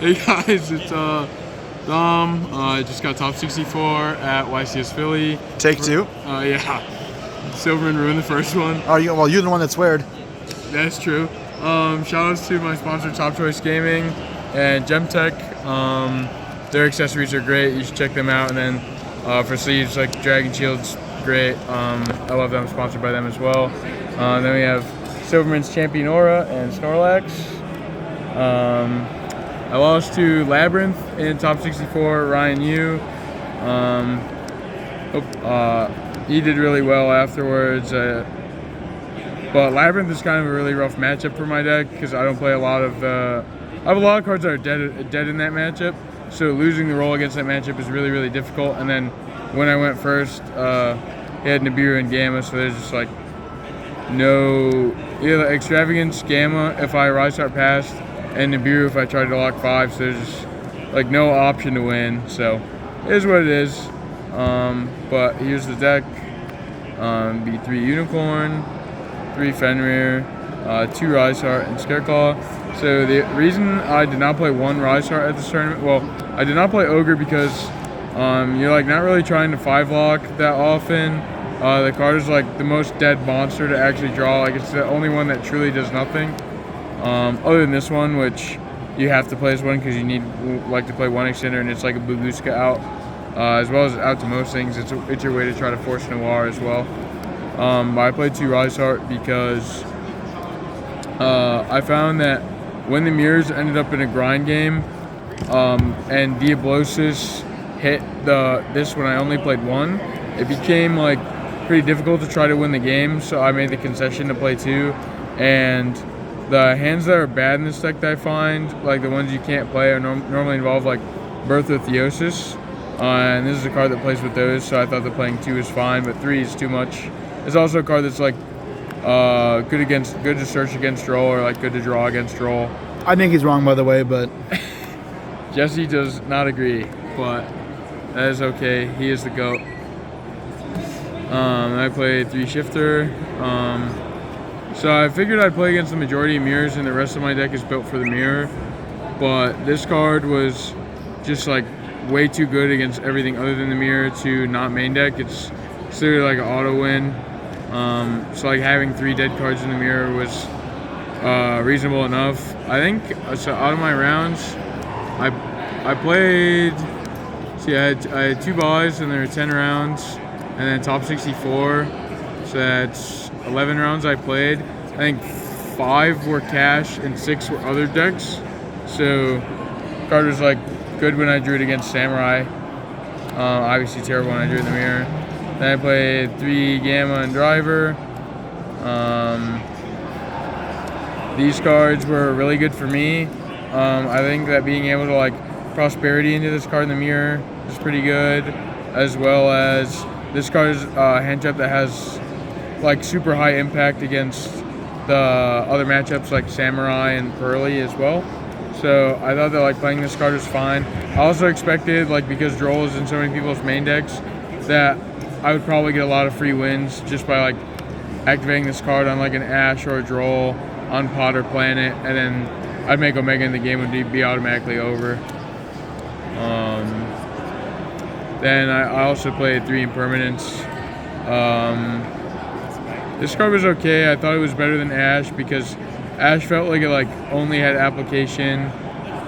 Hey guys, it's Dom. I just got top 64 at YCS Philly. Take two. Yeah. Silverman ruined the first one. Oh, well, you're the one that sweared. That's true. Shout outs to my sponsor, Top Choice Gaming and Gemtech. Their accessories are great. You should check them out. And then for sleeves, like Dragon Shield's great. I love them. Sponsored by them as well. Then we have Silverman's Champion Aura and Snorlax. I lost to Labyrinth in top 64, Ryan Yu. He did really well afterwards. But Labyrinth is kind of a really rough matchup for my deck because I don't play a lot of I have a lot of cards that are dead in that matchup. So losing the roll against that matchup is really, really difficult. And then when I went first, he had Nibiru and Gamma, so there's just like no Extravagance, Gamma if I Rise Start passed, and Nibiru if I tried to lock 5, so there's just like no option to win. So it is what it is. But here's the deck. Be 3 Unicorn, 3 Fenrir, 2 Rise Heart, and Scareclaw. So the reason I did not play 1 Rise Heart at this tournament, well, I did not play Ogre because you're like not really trying to 5-lock that often. The card is like the most dead monster to actually draw. Like it's the only one that truly does nothing. Other than this one, which you have to play this one because you need like to play 1 extender, and it's like a Babushka out, as well as out to most things. It's your way to try to force Noir as well. But I played 2 Rise Heart because I found that when the mirrors ended up in a grind game, and Diablosis hit this when I only played 1, it became like pretty difficult to try to win the game. So I made the concession to play 2, and the hands that are bad in this deck that I find, like the ones you can't play, are normally involve like Birth of Theosis, and this is a card that plays with those, so I thought that playing 2 is fine, but 3 is too much. It's also a card that's like good to search against roll, or like good to draw against roll. I think he's wrong, by the way, but Jesse does not agree, but that is okay. He is the GOAT. I played 3 Shifter. So I figured I'd play against the majority of mirrors, and the rest of my deck is built for the mirror. But this card was just like way too good against everything other than the mirror to not main deck. It's literally like an auto win. So like having 3 dead cards in the mirror was reasonable enough. I think so. Out of my rounds, I played. See, I had 2 buys, and there were 10 rounds, and then top 64. So that's 11 rounds I played. I think 5 were cash and 6 were other decks. So card was like good when I drew it against Samurai. Obviously terrible when I drew it in the mirror. Then I played 3 Gamma and Driver. These cards were really good for me. I think that being able to like Prosperity into this card in the mirror is pretty good, as well as this card is a hand trap that has like super high impact against the other matchups like Samurai and Pearly as well. So I thought that like playing this card was fine. I also expected, like because Droll is in so many people's main decks, that I would probably get a lot of free wins just by like activating this card on like an Ash or a Droll on Pot or Planet, and then I'd make Omega and the game would be automatically over. Then I also played 3 Impermanents. This card was okay. I thought it was better than Ash because Ash felt like it like only had application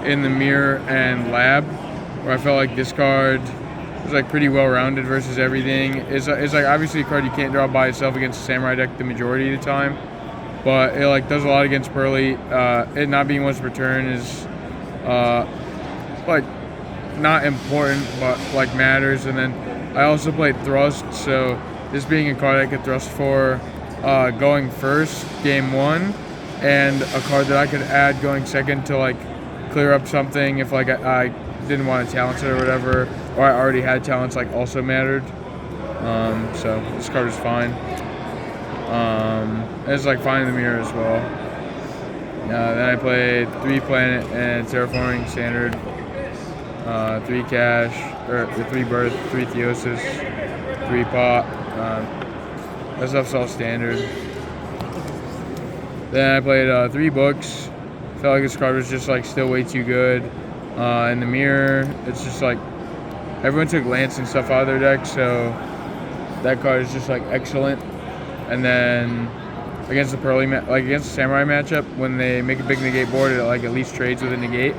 in the mirror and lab, where I felt like this card was like pretty well rounded versus everything. It's like obviously a card you can't draw by itself against a Samurai deck the majority of the time, but it like does a lot against Pearly. It not being once per turn is like not important, but like matters. And then I also played Thrust, so this being a card I could thrust for going first game 1, and a card that I could add going second to like clear up something if like I didn't want to talent it or whatever, or I already had talents like also mattered. So this card is fine. It's like fine in the mirror as well. Then I played 3 Planet and Terraforming Standard, 3 Cash, or 3 Birth, 3 Theosis, 3 Pot. That stuff's all standard. Then I played 3 books. Felt like this card was just like still way too good. In the mirror, it's just like everyone took Lance and stuff out of their deck, so that card is just like excellent. And then against the against the Samurai matchup, when they make a big negate board, it like at least trades with a negate.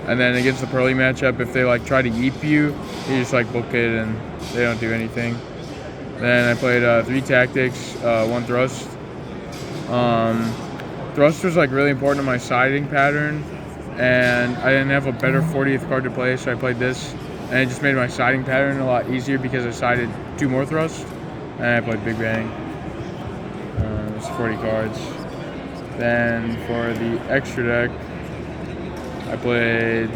And then against the Pearly matchup, if they like try to yeep you, you just like book it and they don't do anything. Then I played 3 tactics, 1 thrust. Thrust was like really important to my siding pattern, and I didn't have a better 40th card to play, so I played this, and it just made my siding pattern a lot easier because I sided 2 more thrust, and I played Big Bang. It's 40 cards. Then for the extra deck, I played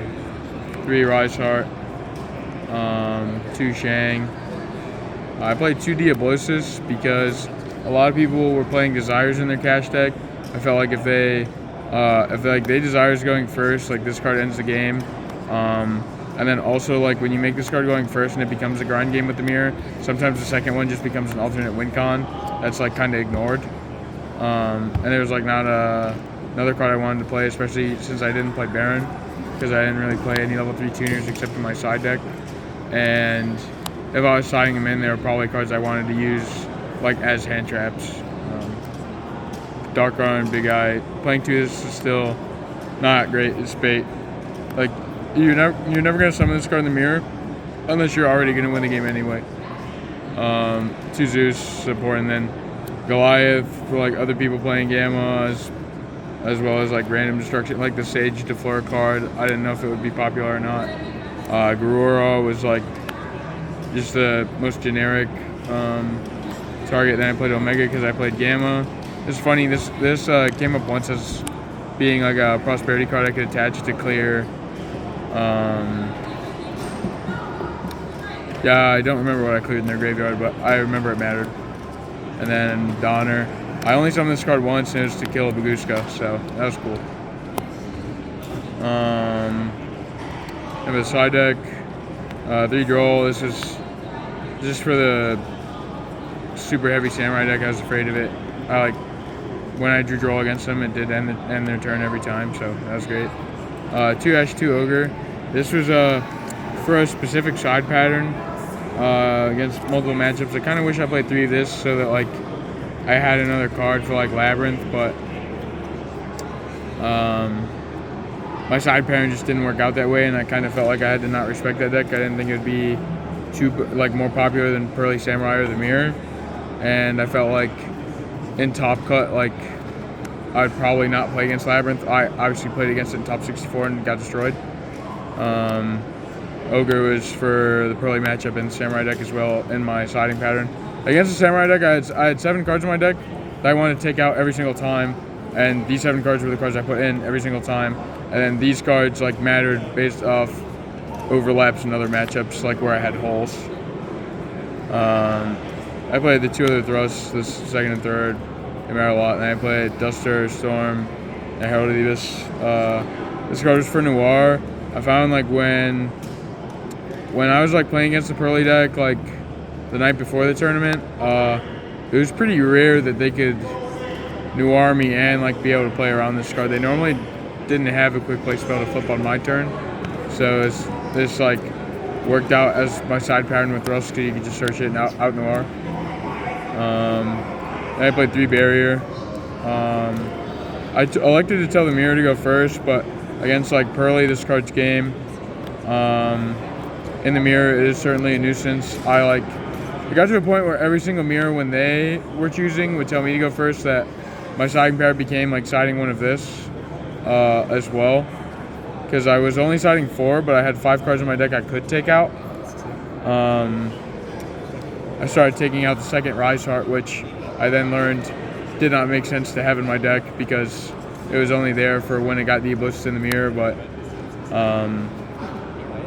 3 Rise Heart, 2 Shang. I played 2 Diablosis because a lot of people were playing Desires in their cash deck. I felt like if they Desires going first, like this card ends the game. And then also like when you make this card going first and it becomes a grind game with the mirror, sometimes the second one just becomes an alternate win con that's like kind of ignored. And there was like not another card I wanted to play, especially since I didn't play Baron, because I didn't really play any level 3 tuners except in my side deck. And if I was siding them in, there were probably cards I wanted to use like as hand traps. Dark Run, Big Eye. Playing 2 this is still not great. It's bait. Like you're never gonna summon this card in the mirror unless you're already gonna win the game anyway. 2 Zeus support, and then Goliath for like other people playing Gammas, as well as like random destruction, like the Sage Defleur card. I didn't know if it would be popular or not. Garura was like just the most generic target. Then I played Omega because I played Gamma. It's funny, this came up once as being like a prosperity card I could attach to clear. Yeah, I don't remember what I cleared in their graveyard, but I remember it mattered. And then Donner. I only summoned this card once, and it was to kill a Baguska, so that was cool. And the side deck, 3 Droll. This is just for the super heavy Samurai deck. I was afraid of it. When I drew Droll against them, it did end their turn every time, so that was great. 2 Ash, 2 Ogre. This was for a specific side pattern against multiple matchups. I kind of wish I played 3 of this so that like I had another card for like Labyrinth, but my side pattern just didn't work out that way, and I kind of felt like I had to not respect that deck. I didn't think it would be more popular than Pearly Samurai or the Mirror, and I felt like in Top Cut, like I'd probably not play against Labyrinth. I obviously played against it in top 64 and got destroyed. Ogre was for the Pearly matchup in the Samurai deck as well in my siding pattern. Against the Samurai deck, I had 7 cards in my deck that I wanted to take out every single time, and these 7 cards were the cards I put in every single time. And then these cards like mattered based off overlaps in other matchups, like where I had holes. I played the 2 other thrusts, this second and third. They matter a lot. And I played Duster, Storm, and Herald of Ibis. This card was for Noir. I found like when I was like playing against the Pearly deck like the night before the tournament, it was pretty rare that they could Noir me and like be able to play around this card. They normally didn't have a quick play spell to flip on my turn, so this like worked out as my side pattern with Thrust, because you could just search it and out Noir. I played 3 Barrier. I elected to tell the Mirror to go first, but against like Pearly, this card's game. In the Mirror, it is certainly a nuisance. It got to a point where every single Mirror, when they were choosing, would tell me to go first. That my siding pair became like siding one of this as well, because I was only siding 4, but I had 5 cards in my deck I could take out. I started taking out the second Rise Heart, which I then learned did not make sense to have in my deck because it was only there for when it got the Oblivious in the Mirror. But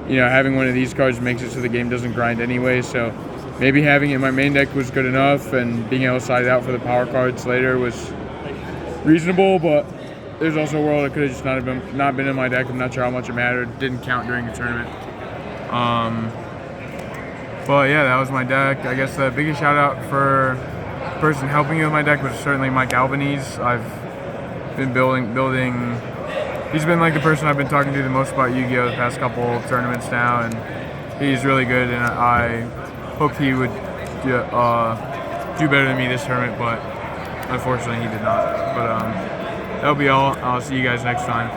having one of these cards makes it so the game doesn't grind anyway. So maybe having it in my main deck was good enough, and being able to side it out for the power cards later was reasonable. But there's also a world it could have just not been in my deck. I'm not sure how much it mattered. Didn't count during the tournament. But yeah, that was my deck. I guess the biggest shout out for the person helping me with my deck was certainly Mike Albanese. I've been building he's been like the person I've been talking to the most about Yu-Gi-Oh! The past couple tournaments now, and he's really good. And I hoped he would do better than me this tournament, but unfortunately he did not. But that'll be all. I'll see you guys next time.